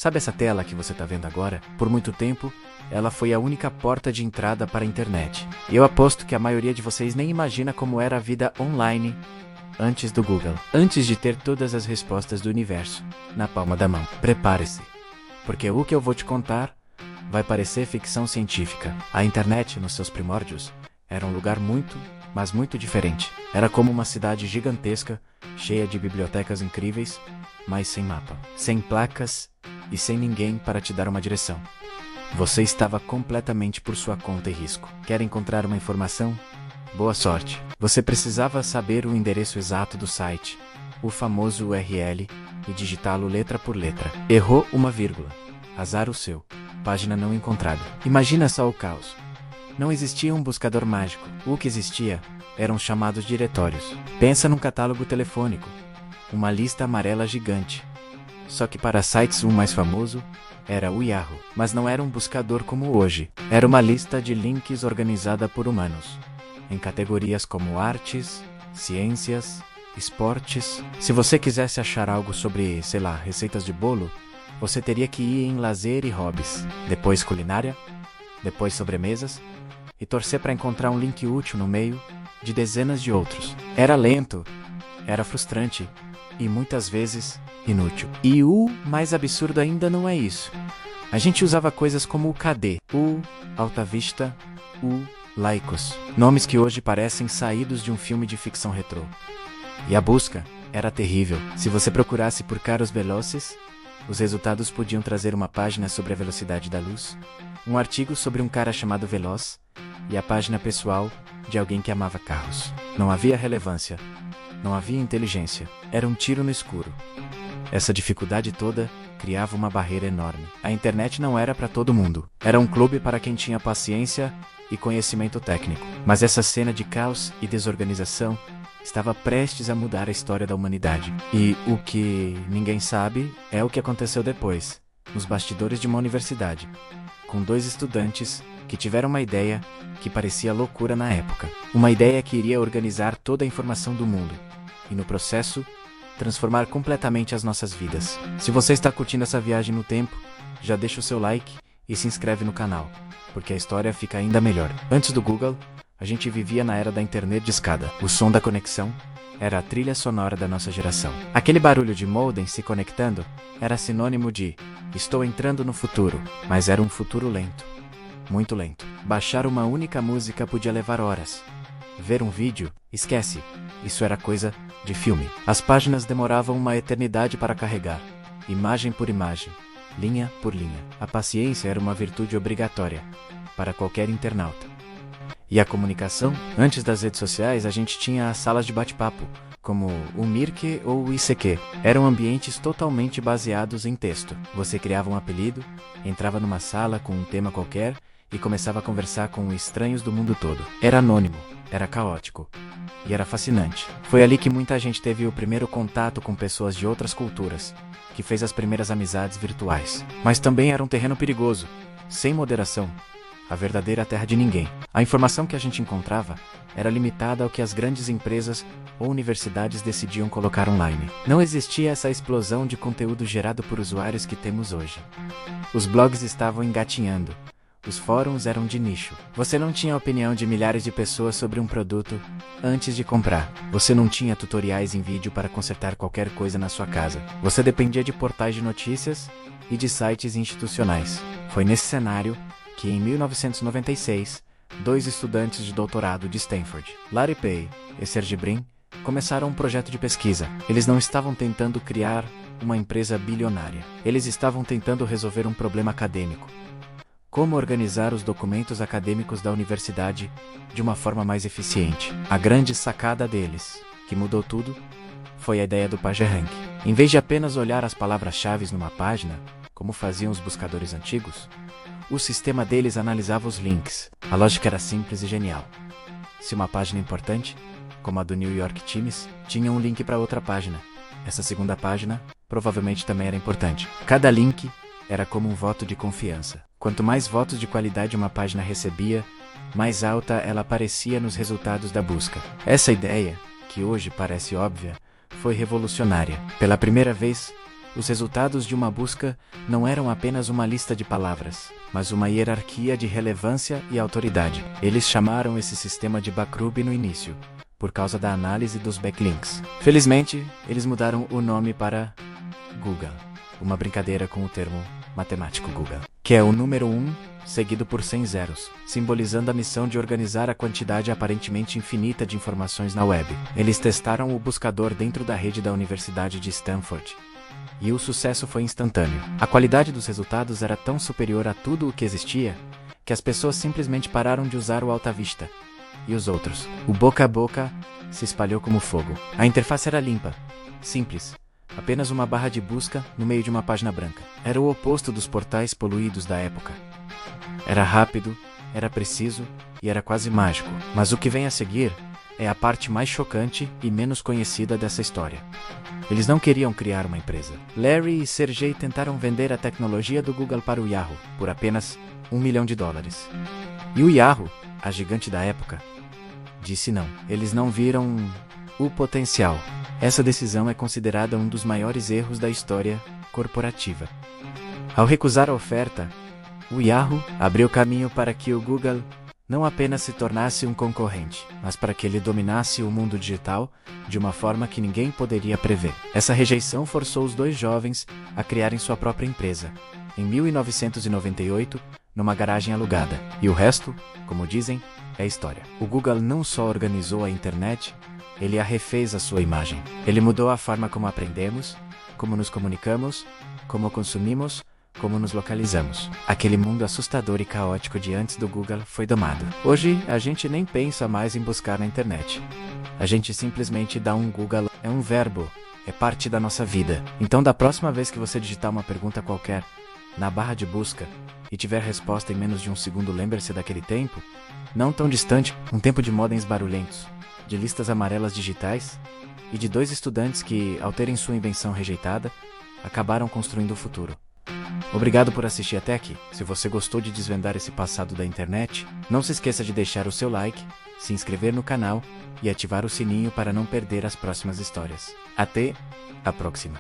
Sabe essa tela que você está vendo agora? Por muito tempo, ela foi a única porta de entrada para a internet. E eu aposto que a maioria de vocês nem imagina como era a vida online antes do Google, antes de ter todas as respostas do universo na palma da mão. Prepare-se, porque o que eu vou te contar vai parecer ficção científica. A internet, nos seus primórdios, era um lugar muito, mas muito diferente. Era como uma cidade gigantesca, cheia de bibliotecas incríveis, mas sem mapa, sem placas e sem ninguém para te dar uma direção. Você estava completamente por sua conta e risco. Quer encontrar uma informação? Boa sorte. Você precisava saber o endereço exato do site, o famoso URL, e digitá-lo letra por letra. Errou uma vírgula. Azar o seu. Página não encontrada. Imagina só o caos. Não existia um buscador mágico. O que existia eram chamados diretórios. Pensa num catálogo telefônico. Uma lista amarela gigante. Só que para sites o mais famoso era o Yahoo. Mas não era um buscador como hoje. Era uma lista de links organizada por humanos, em categorias como artes, ciências, esportes. Se você quisesse achar algo sobre, sei lá, receitas de bolo, você teria que ir em lazer e hobbies, depois culinária, depois sobremesas, e torcer para encontrar um link útil no meio de dezenas de outros. Era lento, era frustrante e muitas vezes inútil. E o mais absurdo ainda não é isso. A gente usava coisas como o KD, o Alta Vista, o Lycos, nomes que hoje parecem saídos de um filme de ficção retrô. E a busca era terrível. Se você procurasse por caros veloces, os resultados podiam trazer uma página sobre a velocidade da luz, um artigo sobre um cara chamado Veloz e a página pessoal de alguém que amava carros. Não havia relevância, não havia inteligência, era um tiro no escuro. Essa dificuldade toda criava uma barreira enorme. A internet não era para todo mundo. Era um clube para quem tinha paciência e conhecimento técnico. Mas essa cena de caos e desorganização estava prestes a mudar a história da humanidade. E o que ninguém sabe é o que aconteceu depois, nos bastidores de uma universidade, com dois estudantes que tiveram uma ideia que parecia loucura na época. Uma ideia que iria organizar toda a informação do mundo e, no processo, transformar completamente as nossas vidas. Se você está curtindo essa viagem no tempo, já deixa o seu like e se inscreve no canal, porque a história fica ainda melhor. Antes do Google, a gente vivia na era da internet discada. O som da conexão era a trilha sonora da nossa geração. Aquele barulho de modem se conectando era sinônimo de estou entrando no futuro, mas era um futuro lento. Muito lento. Baixar uma única música podia levar horas. Ver um vídeo, esquece. Isso era coisa de filme. As páginas demoravam uma eternidade para carregar, imagem por imagem, linha por linha. A paciência era uma virtude obrigatória para qualquer internauta. E a comunicação? Antes das redes sociais, a gente tinha as salas de bate-papo, como o Mirk ou o ICQ. Eram ambientes totalmente baseados em texto. Você criava um apelido, entrava numa sala com um tema qualquer e começava a conversar com estranhos do mundo todo. Era anônimo, era caótico e era fascinante. Foi ali que muita gente teve o primeiro contato com pessoas de outras culturas, que fez as primeiras amizades virtuais. Mas também era um terreno perigoso, sem moderação. A verdadeira terra de ninguém. A informação que a gente encontrava era limitada ao que as grandes empresas ou universidades decidiam colocar online. Não existia essa explosão de conteúdo gerado por usuários que temos hoje. Os blogs estavam engatinhando. Os fóruns eram de nicho. Você não tinha a opinião de milhares de pessoas sobre um produto antes de comprar. Você não tinha tutoriais em vídeo para consertar qualquer coisa na sua casa. Você dependia de portais de notícias e de sites institucionais. Foi nesse cenário que em 1996, dois estudantes de doutorado de Stanford, Larry Page e Sergey Brin, começaram um projeto de pesquisa. Eles não estavam tentando criar uma empresa bilionária. Eles estavam tentando resolver um problema acadêmico. Como organizar os documentos acadêmicos da universidade de uma forma mais eficiente. A grande sacada deles, que mudou tudo, foi a ideia do PageRank. Em vez de apenas olhar as palavras-chave numa página, como faziam os buscadores antigos, o sistema deles analisava os links. A lógica era simples e genial. Se uma página importante, como a do New York Times, tinha um link para outra página, essa segunda página provavelmente também era importante. Cada link era como um voto de confiança. Quanto mais votos de qualidade uma página recebia, mais alta ela aparecia nos resultados da busca. Essa ideia, que hoje parece óbvia, foi revolucionária. Pela primeira vez, Os resultados de uma busca não eram apenas uma lista de palavras, mas uma hierarquia de relevância e autoridade. Eles chamaram esse sistema de Backrub no início, por causa da análise dos backlinks. Felizmente, eles mudaram o nome para Google, uma brincadeira com o termo matemático Google, que é o número 1 seguido por 100 zeros, simbolizando a missão de organizar a quantidade aparentemente infinita de informações na web. Eles testaram o buscador dentro da rede da Universidade de Stanford, e o sucesso foi instantâneo. A qualidade dos resultados era tão superior a tudo o que existia, que as pessoas simplesmente pararam de usar o Alta Vista. E os outros? O boca a boca se espalhou como fogo. A interface era limpa, simples, apenas uma barra de busca no meio de uma página branca. Era o oposto dos portais poluídos da época. Era rápido, era preciso e era quase mágico. Mas o que vem a seguir é a parte mais chocante e menos conhecida dessa história. Eles não queriam criar uma empresa. Larry e Sergey tentaram vender a tecnologia do Google para o Yahoo por apenas $1 milhão. E o Yahoo, a gigante da época, disse não. Eles não viram o potencial. Essa decisão é considerada um dos maiores erros da história corporativa. Ao recusar a oferta, o Yahoo abriu caminho para que o Google não apenas se tornasse um concorrente, mas para que ele dominasse o mundo digital de uma forma que ninguém poderia prever. Essa rejeição forçou os dois jovens a criarem sua própria empresa, em 1998, numa garagem alugada. E o resto, como dizem, é história. O Google não só organizou a internet, ele a refez a sua imagem. Ele mudou a forma como aprendemos, como nos comunicamos, como consumimos, como nos localizamos. Aquele mundo assustador e caótico de antes do Google foi domado. Hoje, a gente nem pensa mais em buscar na internet. A gente simplesmente dá um Google. É um verbo, é parte da nossa vida. Então, da próxima vez que você digitar uma pergunta qualquer na barra de busca e tiver resposta em menos de um segundo, lembre-se daquele tempo, não tão distante, um tempo de modems barulhentos, de listas amarelas digitais e de dois estudantes que, ao terem sua invenção rejeitada, acabaram construindo o futuro. Obrigado por assistir até aqui. Se você gostou de desvendar esse passado da internet, não se esqueça de deixar o seu like, se inscrever no canal e ativar o sininho para não perder as próximas histórias. Até a próxima!